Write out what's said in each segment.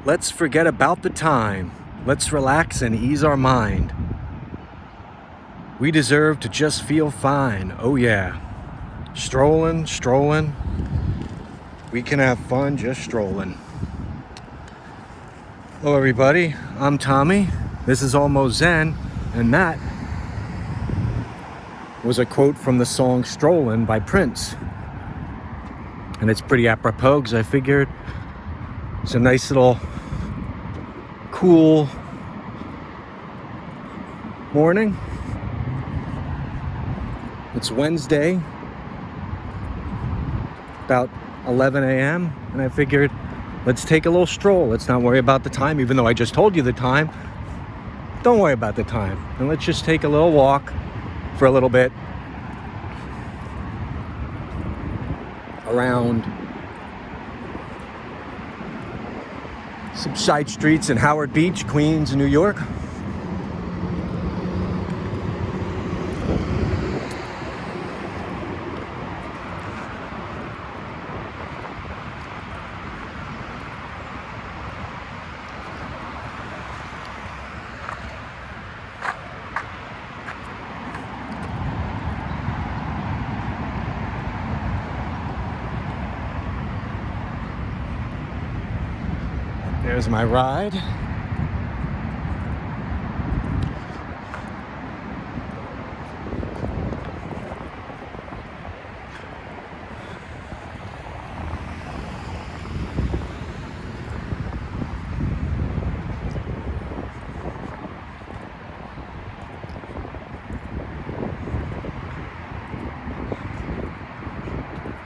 Let's forget about the time. Let's relax and ease our mind. We deserve to just feel fine. Oh yeah. Strolling, strolling. We can have fun just strolling. Hello everybody, I'm Tommy. This is Almost Zen, and that was a quote from the song Strollin by Prince. And it's pretty apropos because I figured it's a nice little cool morning. It's Wednesday, about 11 a.m. and I figured let's take a little stroll. Let's not worry about the time, even though I just told you the time. Don't worry about the time, and let's just take a little walk for a little bit around some side streets in Howard Beach, Queens, New York. There's my ride.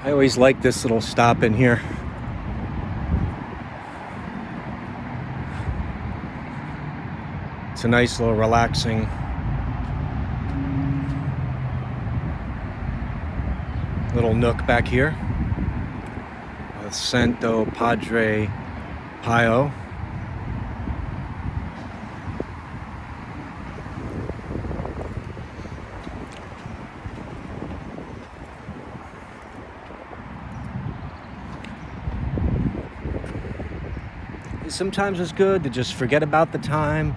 I always like this little stop in here. It's a nice little relaxing little nook back here. Santo Padre Pio. Sometimes it's good to just forget about the time,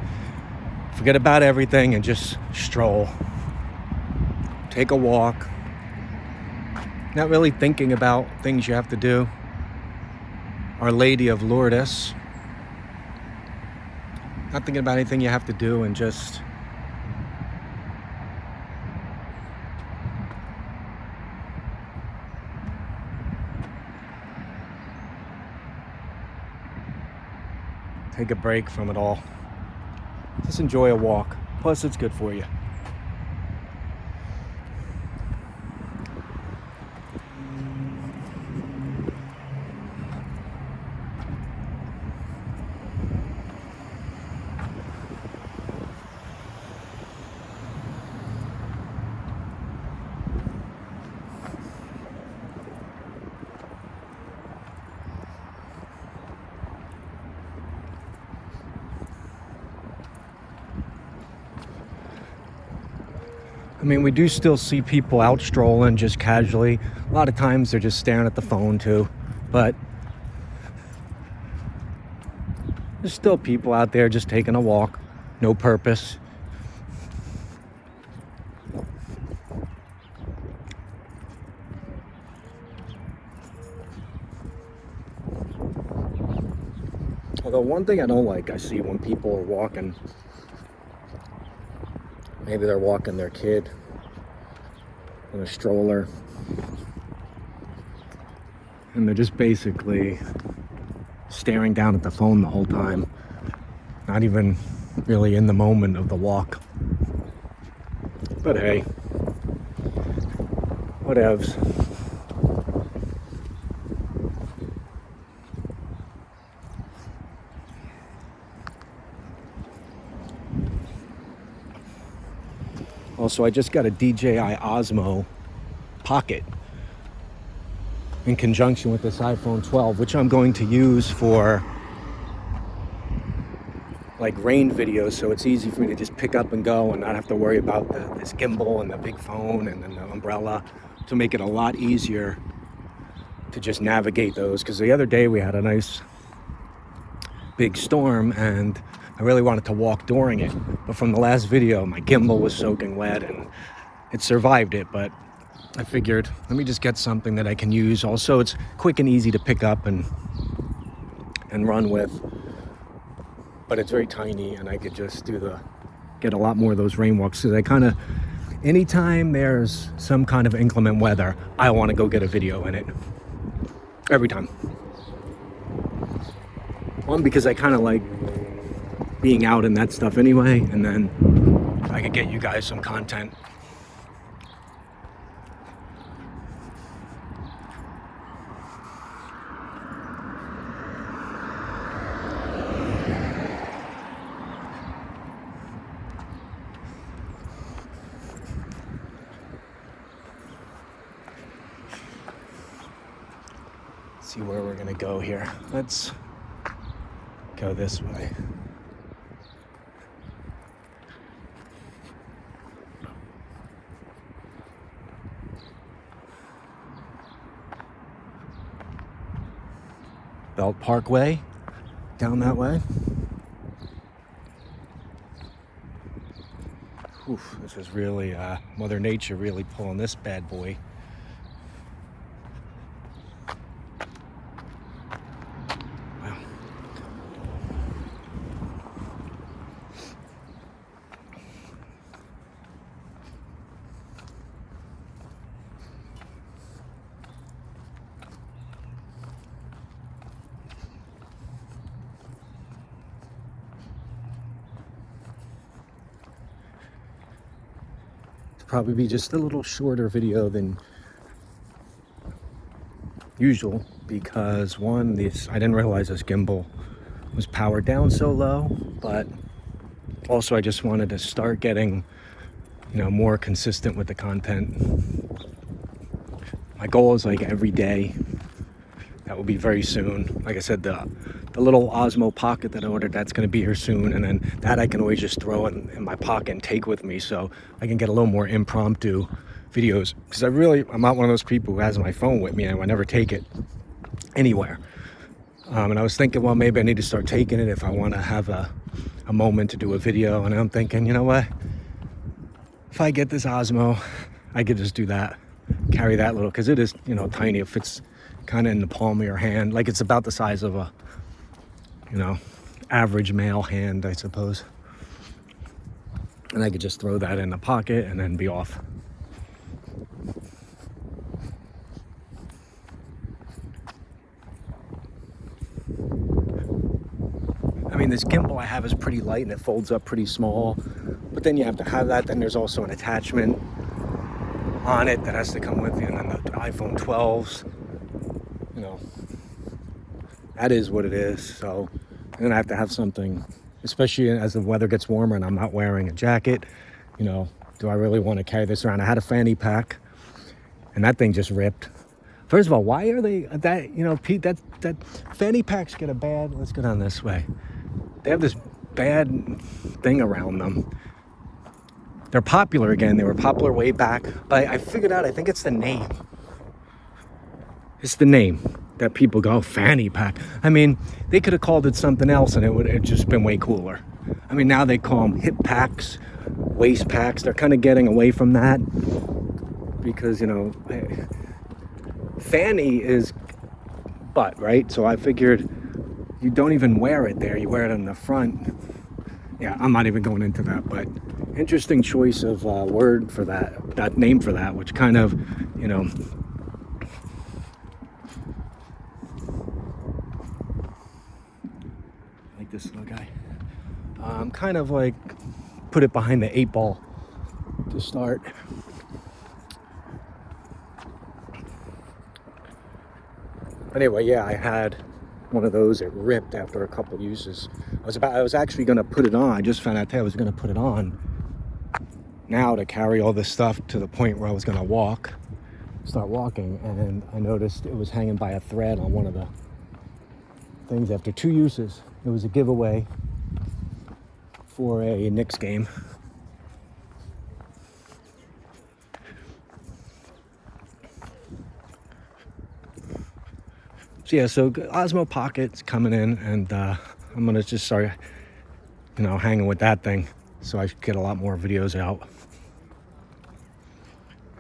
forget about everything, and just stroll. Take a walk. Not really thinking about things you have to do. Our Lady of Lourdes. Not thinking about anything you have to do, and just take a break from it all. Just enjoy a walk. Plus, it's good for you. I mean, we do still see people out strolling just casually. A lot of times they're just staring at the phone too, but there's still people out there just taking a walk, no purpose. Although one thing I don't like, I see when people are walking, maybe they're walking their kid in a stroller, and they're just basically staring down at the phone the whole time, not even really in the moment of the walk. But hey, whatevs. Also, I just got a DJI Osmo Pocket in conjunction with this iPhone 12, which I'm going to use for like rain videos, so it's easy for me to just pick up and go and not have to worry about this gimbal and the big phone and then the umbrella, to make it a lot easier to just navigate those. Because the other day we had a nice big storm, and I really wanted to walk during it. But from the last video, my gimbal was soaking wet and it survived it. But I figured, let me just get something that I can use. Also, it's quick and easy to pick up and run with. But it's very tiny, and I could just get a lot more of those rain walks. So anytime there's some kind of inclement weather, I want to go get a video in it. Every time. One, because I kind of like being out in that stuff anyway, and then I could get you guys some content. See where we're gonna go here. Let's go this way. Belt Parkway, down that way. Oof, this is really Mother Nature really pulling this bad boy. Probably be just a little shorter video than usual because one, I didn't realize this gimbal was powered down so low, but also I just wanted to start getting, more consistent with the content. My goal is like every day. That will be very soon. Like I said, the little Osmo Pocket that I ordered, that's going to be here soon, and then that I can always just throw in my pocket and take with me, so I can get a little more impromptu videos, because I'm not one of those people who has my phone with me and I never take it anywhere. And I was thinking, well, maybe I need to start taking it if I want to have a moment to do a video, and I'm thinking, you know what, if I get this Osmo, I could just do that, carry that little, because it is, tiny. It fits kind of in the palm of your hand, like it's about the size of a average male hand, I suppose. And I could just throw that in the pocket and then be off. I mean, this gimbal I have is pretty light and it folds up pretty small, but then you have to have that. Then there's also an attachment on it that has to come with you, and then the iPhone 12s, that is what it is. So then I have to have something, especially as the weather gets warmer and I'm not wearing a jacket. Do I really want to carry this around? I had a fanny pack and that thing just ripped. First of all, why are they that, Pete, that fanny packs get a bad, let's go down this way. They have this bad thing around them. They're popular again. They were popular way back, but I figured out, I think it's the name. It's the name that people go, fanny pack. I mean, they could have called it something else and it would have just been way cooler. I mean, now they call them hip packs, waist packs. They're kind of getting away from that because, fanny is butt, right? So I figured you don't even wear it there. You wear it on the front. Yeah, I'm not even going into that, but interesting choice of word for that name for that, which kind of, like this little guy. Kind of like put it behind the 8-ball to start. Anyway, yeah, I had one of those. It ripped after a couple uses. I was actually going to put it on. I just found out today I was going to put it on now to carry all this stuff to the point where I was going to start walking, and I noticed it was hanging by a thread on one of the things after 2 uses. It was a giveaway for a Knicks game. So yeah, so Osmo Pocket's coming in, and I'm gonna just start, hanging with that thing, so I should get a lot more videos out.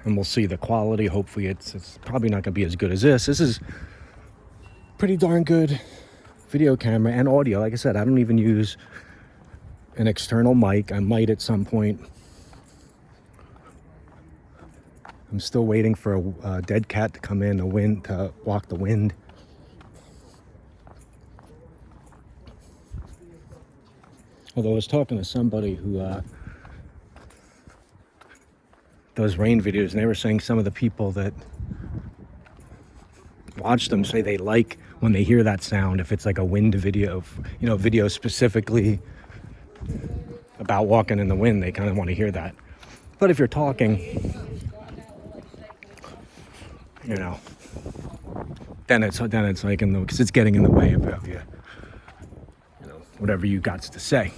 And we'll see the quality. Hopefully it's probably not gonna be as good as this. This is pretty darn good video camera and audio. Like I said, I don't even use an external mic. I might at some point. I'm still waiting for a dead cat to come in, to block the wind. Although I was talking to somebody who does rain videos, and they were saying some of the people that watch them say they like when they hear that sound, if it's like a wind video, video specifically about walking in the wind, they kind of want to hear that. But if you're talking, then it's like because it's getting in the way of you, whatever you got to say.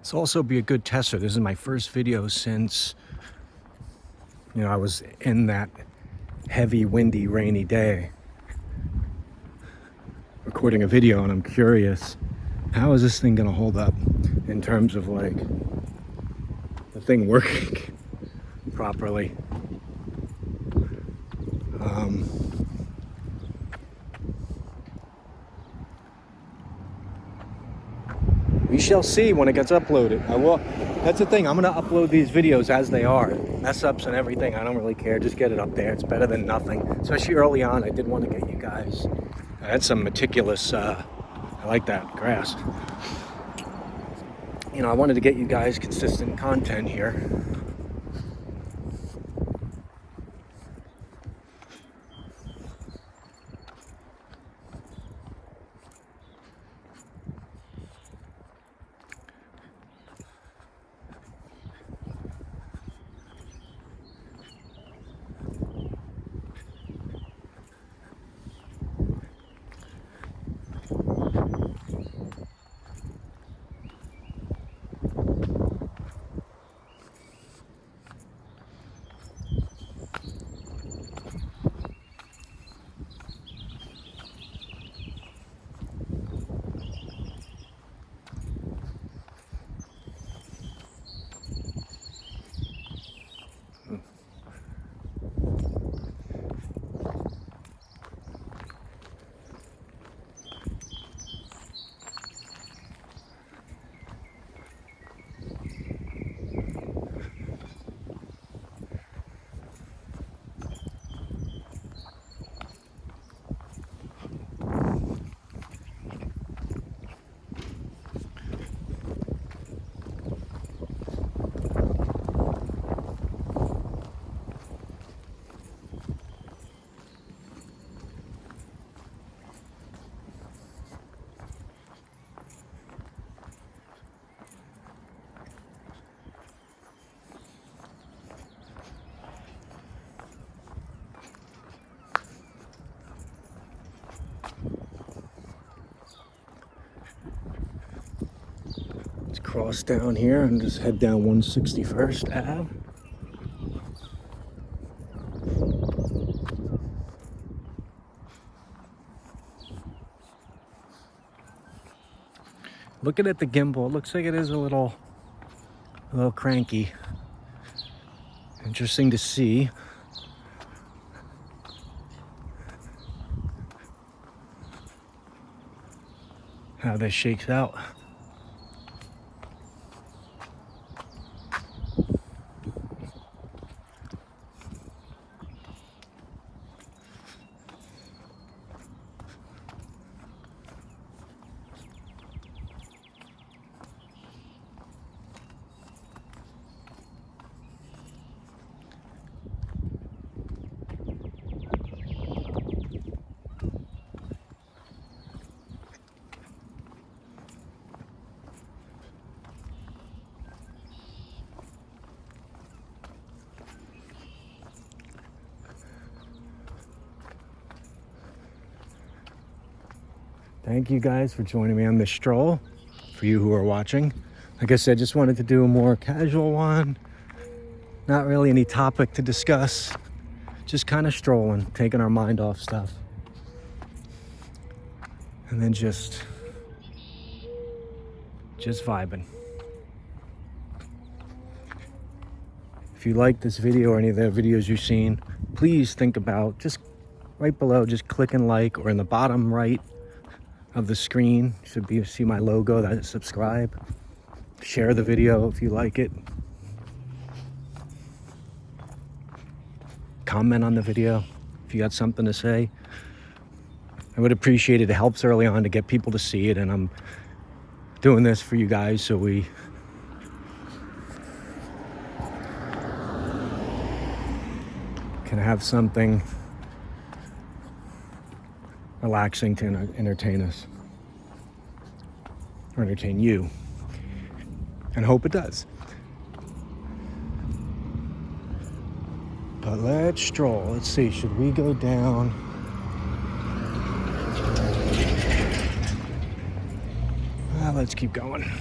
This will also be a good tester. This is my first video since, I was in that heavy, windy, rainy day recording a video, and I'm curious, how is this thing gonna hold up in terms of like the thing working properly? We shall see when it gets uploaded. I will. That's the thing. I'm gonna upload these videos as they are, mess ups and everything. I don't really care. Just get it up there. It's better than nothing. Especially early on, I did want to get you guys. I had some meticulous. I like that grass. I wanted to get you guys consistent content here. Cross down here and just head down 161st Ave. Looking at the gimbal, it looks like it is a little cranky. Interesting to see. How this shakes out. Thank you guys for joining me on this stroll. For you who are watching, like I said, just wanted to do a more casual one. Not really any topic to discuss. Just kind of strolling, taking our mind off stuff. And then just vibing. If you like this video or any of the videos you've seen, please think about just right below, just click and like, or in the bottom right of the screen should be see my logo, that is subscribe. Share the video if you like it. Comment on the video if you got something to say. I would appreciate it. It helps early on to get people to see it, and I'm doing this for you guys so we can have something relaxing to entertain us, or entertain you, and hope it does. But let's stroll. Let's see, should we go down? Well, let's keep going.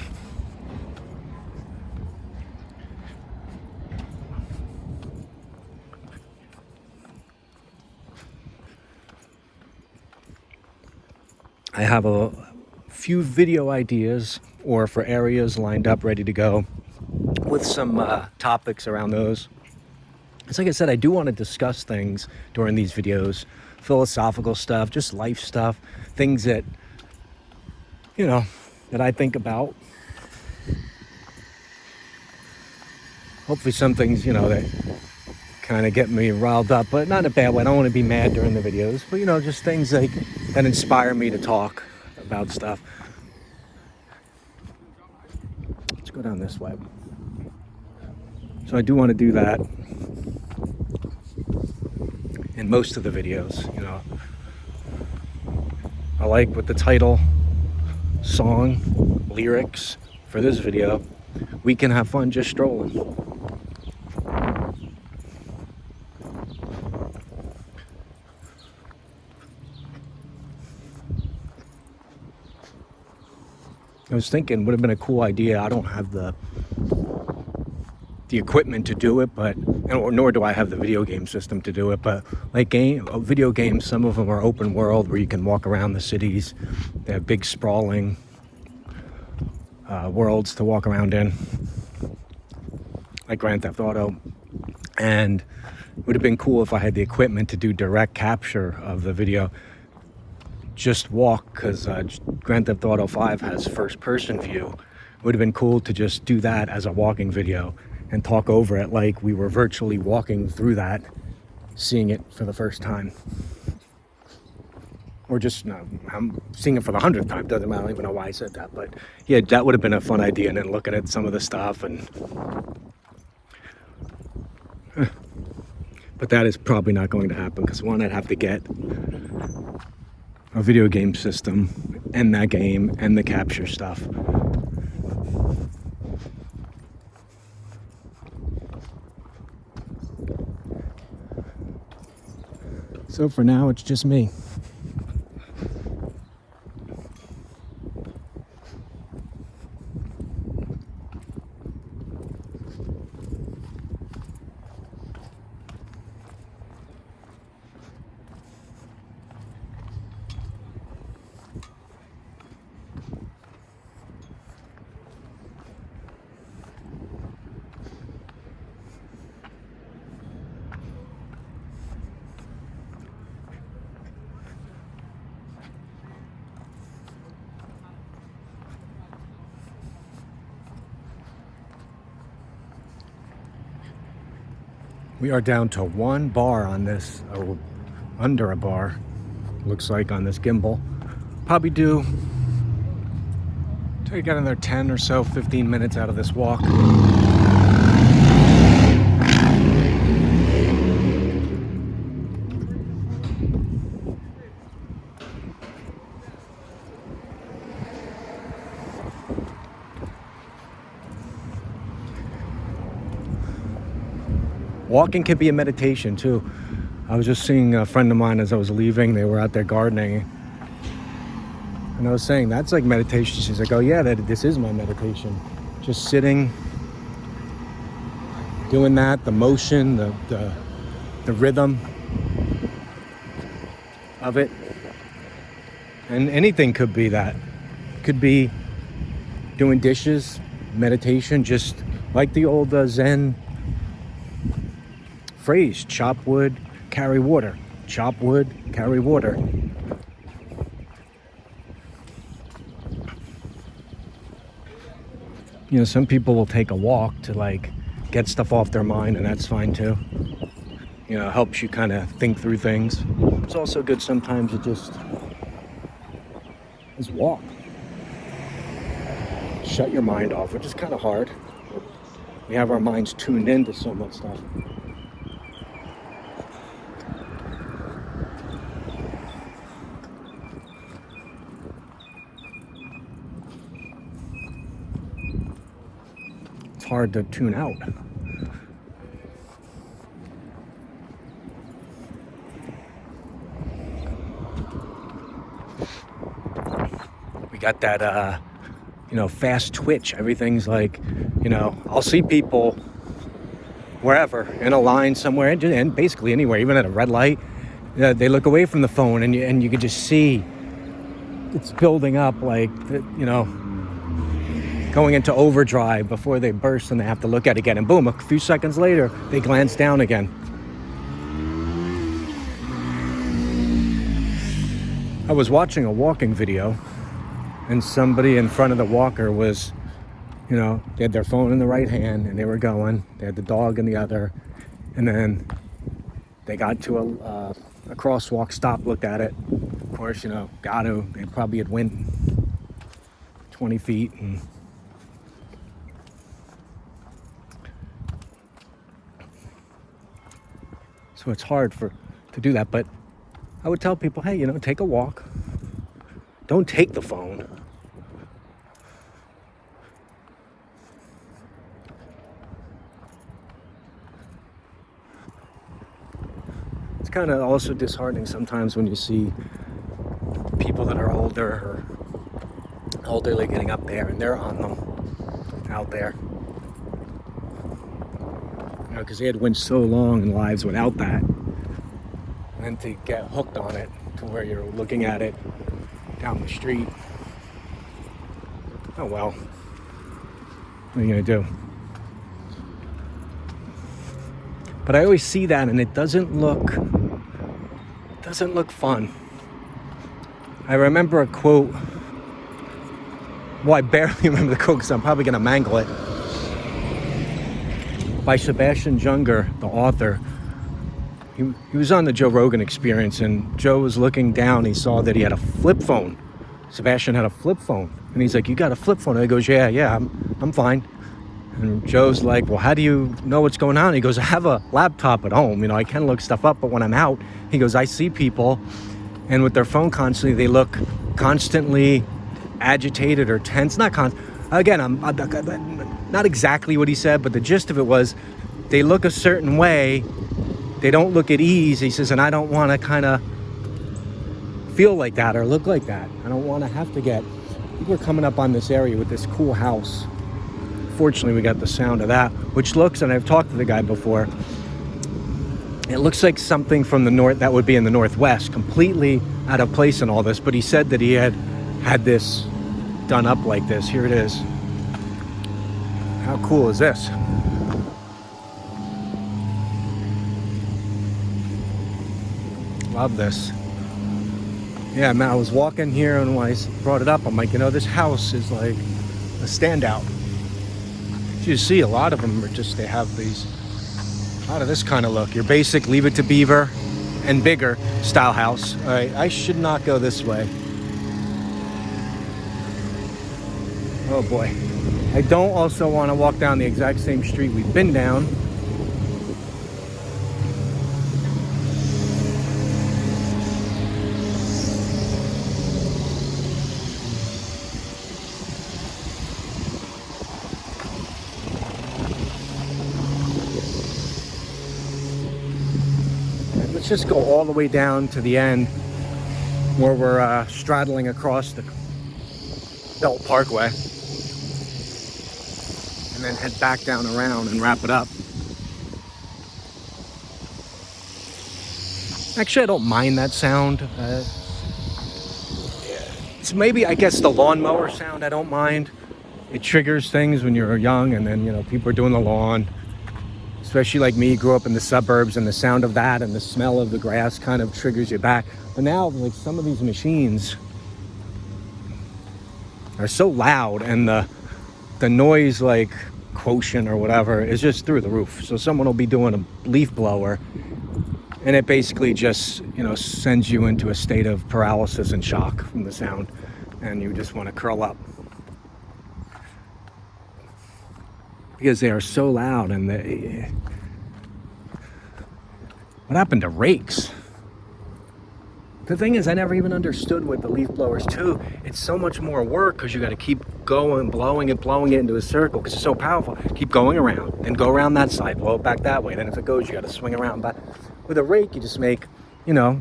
I have a few video ideas, or for areas lined up, ready to go, with some topics around those. It's like I said, I do want to discuss things during these videos, philosophical stuff, just life stuff, things that, you know, that I think about. Hopefully some things, you know, that kind of get me riled up, but not in a bad way. I don't want to be mad during the videos, but, you know, just things like that inspire me to talk about stuff. Let's go down this way. So I do want to do that in most of the videos, you know. I like with the title, song, lyrics for this video, we can have fun just strolling. I was thinking, would have been a cool idea. I don't have the equipment to do it, but nor do I have the video game system to do it. But like video games, some of them are open world where you can walk around the cities. They have big sprawling worlds to walk around in, like Grand Theft Auto. And it would have been cool if I had the equipment to do direct capture of the video. Just walk, because Grand Theft Auto 5 has first-person view. It would have been cool to just do that as a walking video and talk over it like we were virtually walking through that, seeing it for the first time. Or just, no, I'm seeing it for the 100th time. Doesn't matter, I don't even know why I said that. But yeah, that would have been a fun idea, and then looking at some of the stuff. But that is probably not going to happen, because one, I'd have to get a video game system and that game and the capture stuff. So for now, it's just me. We are down to one bar on this, or under a bar, looks like, on this gimbal. Probably do, till you get another 10 or so, 15 minutes out of this walk. Walking can be a meditation too. I was just seeing a friend of mine as I was leaving. They were out there gardening. And I was saying, that's like meditation. She's like, oh yeah, this is my meditation. Just sitting, doing that, the motion, the rhythm of it. And anything could be that. Could be doing dishes, meditation, just like the old Zen phrase, chop wood, carry water. Chop wood, carry water. You know, some people will take a walk to like get stuff off their mind, and that's fine too. You know, it helps you kind of think through things. It's also good sometimes to just walk. Shut your mind off, which is kind of hard. We have our minds tuned into so much stuff. It's hard to tune out. We got that, fast twitch. Everything's like, I'll see people wherever, in a line somewhere, and basically anywhere, even at a red light, they look away from the phone, and you can just see it's building up, like, going into overdrive before they burst, and they have to look at it again, and boom, a few seconds later, they glance down again. I was watching a walking video, and somebody in front of the walker was, they had their phone in the right hand and they were going. They had the dog in the other. And then they got to a crosswalk, stopped, looked at it. Of course, got to. They probably had went 20 feet. And so it's hard to do that. But I would tell people, hey, take a walk. Don't take the phone. It's kind of also disheartening sometimes when you see people that are older or elderly getting up there and they're on them out there. Because they had went so long in lives without that. And then to get hooked on it to where you're looking at it down the street. Oh well. What are you gonna do? But I always see that and it doesn't look fun. I remember a quote. Well, I barely remember the quote because I'm probably gonna mangle it. By Sebastian Junger, the author. He was on the Joe Rogan Experience, and Joe was looking down. He saw that he had a flip phone. Sebastian had a flip phone, and he's like, "You got a flip phone?" And he goes, "Yeah, I'm fine." And Joe's like, "Well, how do you know what's going on?" He goes, "I have a laptop at home. I can look stuff up, but when I'm out," he goes, "I see people, and with their phone constantly, they look constantly agitated or tense. Again, I'm not exactly what he said, but the gist of it was, they look a certain way." They don't look at ease, he says, and I don't want to kind of feel like that or look like that. I don't want to have to get... We're coming up on this area with this cool house. Fortunately, we got the sound of that, which looks, and I've talked to the guy before, it looks like something from the north, that would be in the Northwest, completely out of place in all this, but he said that he had this done up like this. Here it is. How cool is this? Love this. Yeah, man, I was walking here, and when I brought it up, I'm like, this house is like a standout. You see a lot of them are just, they have these, a lot of this kind of look. Your basic Leave It to Beaver and bigger style house. All right, I should not go this way. Oh boy. I don't also want to walk down the exact same street we've been down. Let's just go all the way down to the end where we're straddling across Belt Parkway, and then head back down around and wrap it up. Actually, I don't mind that sound. It's maybe, I guess, the lawnmower sound I don't mind. It triggers things when you're young, and then, you know, people are doing the lawn. Especially like me, grew up in the suburbs, and the sound of that and the smell of the grass kind of triggers you back. But now, like, some of these machines are so loud, and the noise, like, quotient or whatever is just through the roof. So someone will be doing a leaf blower, and it basically just, you know, sends you into a state of paralysis and shock from the sound, and you just want to curl up because they are so loud. And what happened to rakes? The thing is, I never even understood with the leaf blowers too. It's so much more work because you got to keep going, blowing it into a circle because it's so powerful. Keep going around, then go around that side, blow it back that way. Then if it goes, you got to swing around back. With a rake, you just make, you know,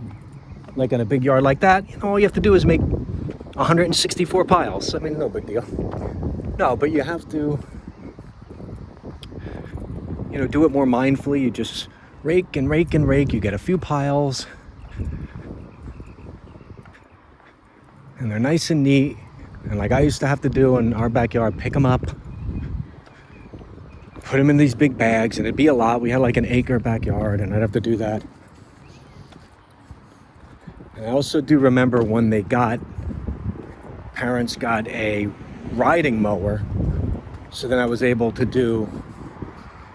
like in a big yard like that, you know, all you have to do is make 164 piles. I mean, no big deal. No, but you have to, you know, do it more mindfully. You just rake and rake and rake. You get a few piles, and they're nice and neat. And like I used to have to do in our backyard, pick them up, put them in these big bags, and it'd be a lot. We had like an acre backyard, and I'd have to do that. And I also do remember when parents got a riding mower, so then I was able to do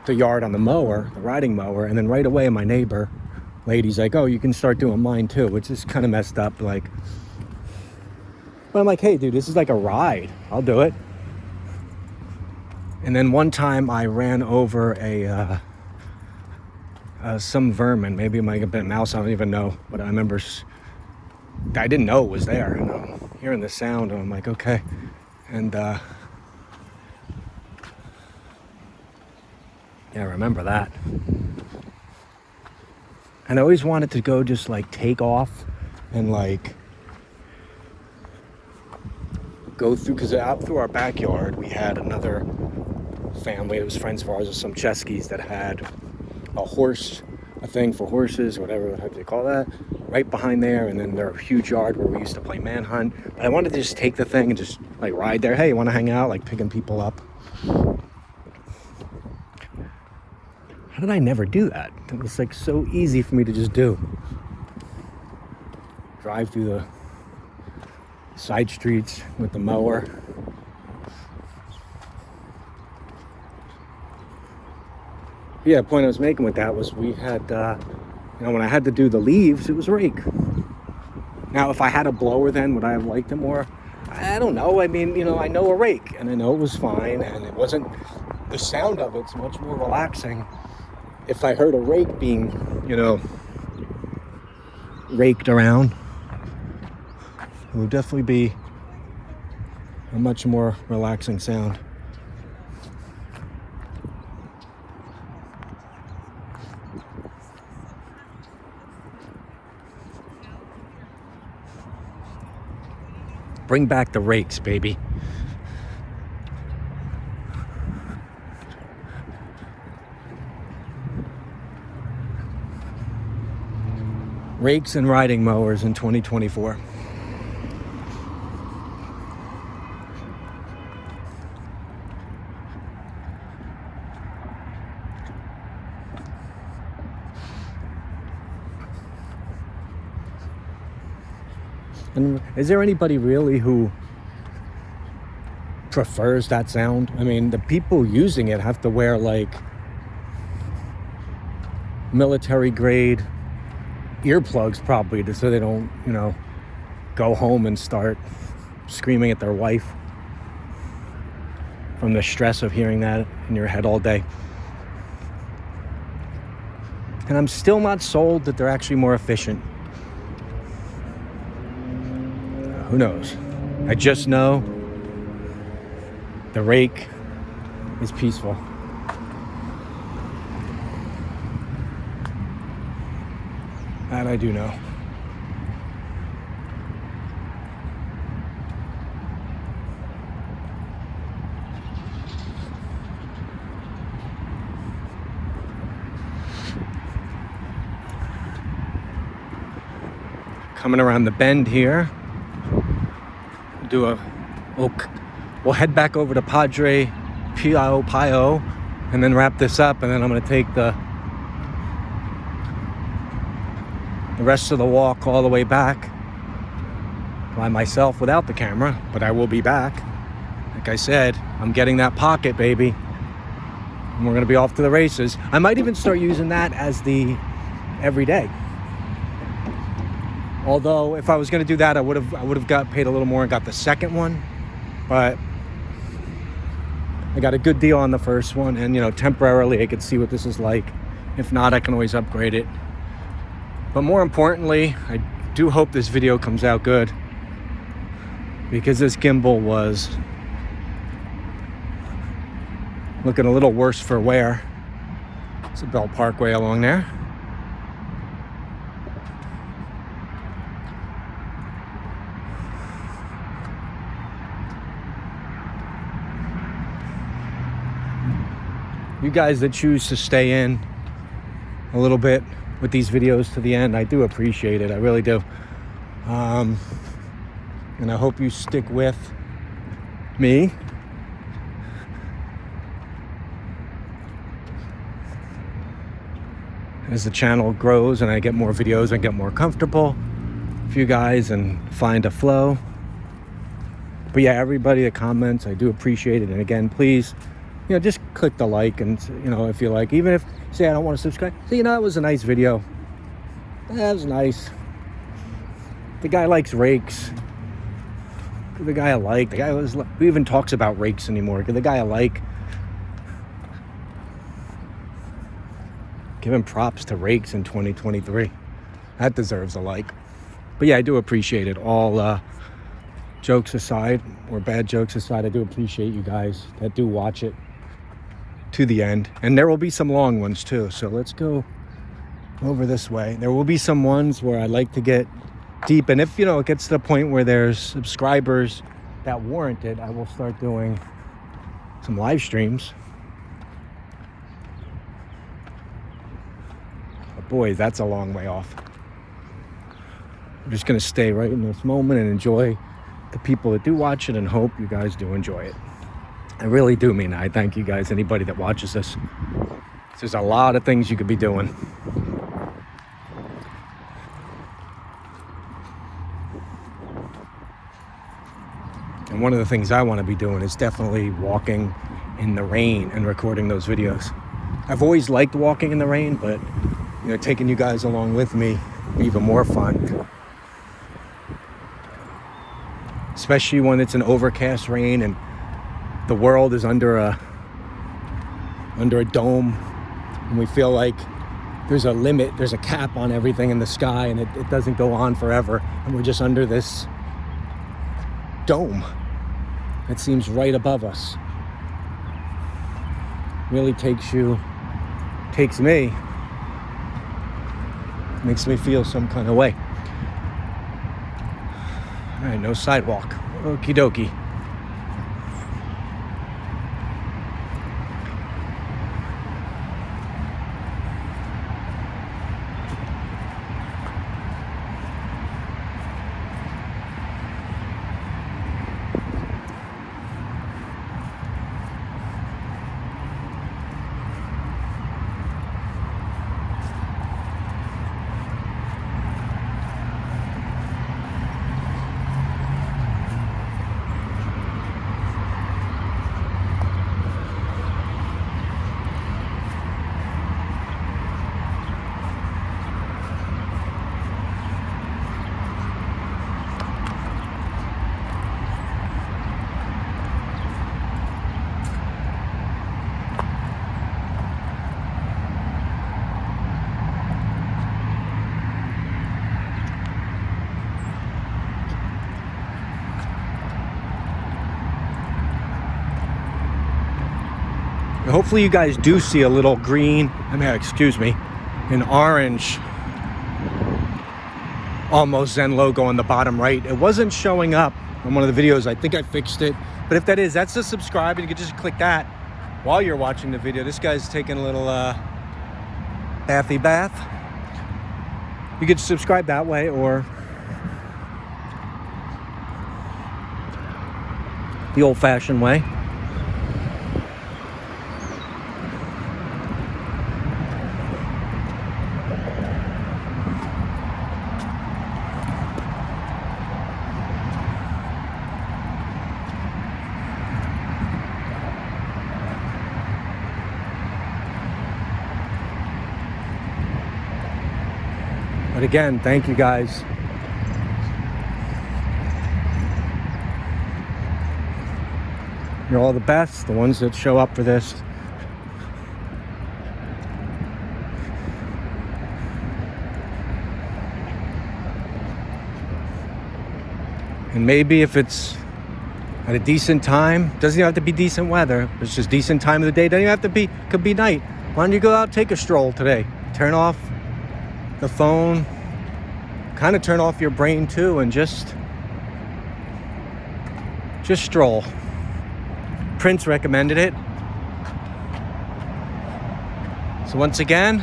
the yard on the mower, the riding mower, and then right away my neighbor lady's like, oh, you can start doing mine too, which is kind of messed up. Like, but I'm like, hey dude, this is like a ride, I'll do it. And then one time I ran over some vermin, maybe it might have been a mouse, I don't even know, but I remember I didn't know it was there, and I'm hearing the sound, and I'm like, okay. And yeah, I remember that. And I always wanted to go just like take off and like go through, because out through our backyard we had another family, it was friends of ours, with some Cheskies that had a thing for horses, whatever the heck they call that, right behind there, and then their huge yard where we used to play manhunt. But I wanted to just take the thing and just like ride there. Hey, you want to hang out? Like picking people up. How did I never do that? It was like so easy for me to just do. Drive through the side streets with the mower. Yeah, the point I was making with that was we had, you know, when I had to do the leaves, it was rake. Now, if I had a blower then, would I have liked it more? I don't know. I mean, you know, I know a rake, and I know it was fine, and it wasn't, the sound of it's much more relaxing. If I heard a rake being, you know, raked around, it would definitely be a much more relaxing sound. Bring back the rakes, baby. Rakes and riding mowers in 2024. And is there anybody really who prefers that sound? I mean, the people using it have to wear like military grade earplugs probably, so they don't, you know, go home and start screaming at their wife from the stress of hearing that in your head all day. And I'm still not sold that they're actually more efficient. Who knows? I just know the rake is peaceful. That I do know. coming around the bend here. We'll head back over to Padre Pio and then wrap this up, and then I'm going to take the rest of the walk all the way back by myself without the camera, but I will be back. Like I said, I'm getting that pocket, baby, and we're going to be off to the races. I might even start using that as the everyday. Although if I was going to do that, I would have got paid a little more and got the second one, but I got a good deal on the first one, and temporarily I could see what this is like. If not, I can always upgrade it. But more importantly, I do hope this video comes out good, because this gimbal was looking a little worse for wear. It's a Bell Parkway along there. You guys that choose to stay in a little bit with these videos to the end, I do appreciate it. I really do. And I hope you stick with me. As the channel grows and I get more videos and get more comfortable for you guys and find a flow. But yeah, everybody that comments, I do appreciate it. And again, please, just click the like, and if you like, even if say I don't want to subscribe, say it was a nice video. That was nice. The guy likes rakes. The guy I like. The guy who even talks about rakes anymore. The guy I like. Giving props to rakes in 2023. That deserves a like. But yeah, I do appreciate it. All jokes aside, or bad jokes aside, I do appreciate you guys that do watch it to the end. And there will be some long ones too. So let's go over this way. There will be some ones where I like to get deep. And if, it gets to the point where there's subscribers that warrant it, I will start doing some live streams. But boy, that's a long way off. I'm just going to stay right in this moment and enjoy the people that do watch it, and hope you guys do enjoy it. I really do mean that. I thank you guys, anybody that watches this. There's a lot of things you could be doing. And one of the things I want to be doing is definitely walking in the rain and recording those videos. I've always liked walking in the rain, but taking you guys along with me would be even more fun. Especially when it's an overcast rain and the world is under a dome, and we feel like there's a limit, there's a cap on everything in the sky, and it doesn't go on forever, and we're just under this dome that seems right above us. Really takes me, makes me feel some kind of way. All right, no sidewalk. Okie dokie. Hopefully you guys do see a little green, an orange, almost Zen logo on the bottom right. It wasn't showing up on one of the videos. I think I fixed it. But if that is, that's to subscribe, and you can just click that while you're watching the video. This guy's taking a little bathy bath. You could subscribe that way, or the old-fashioned way. But again, thank you guys. You're all the best, the ones that show up for this. And maybe if it's at a decent time, doesn't even have to be decent weather, it's just decent time of the day, doesn't even have to be, could be night. Why don't you go out, take a stroll today? Turn off the phone, kind of turn off your brain too, and just stroll. Prince recommended it. So once again,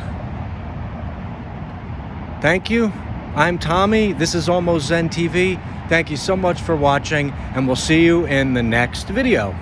thank you. I'm Tommy. This is Almost Zen TV. Thank you so much for watching, and we'll see you in the next video.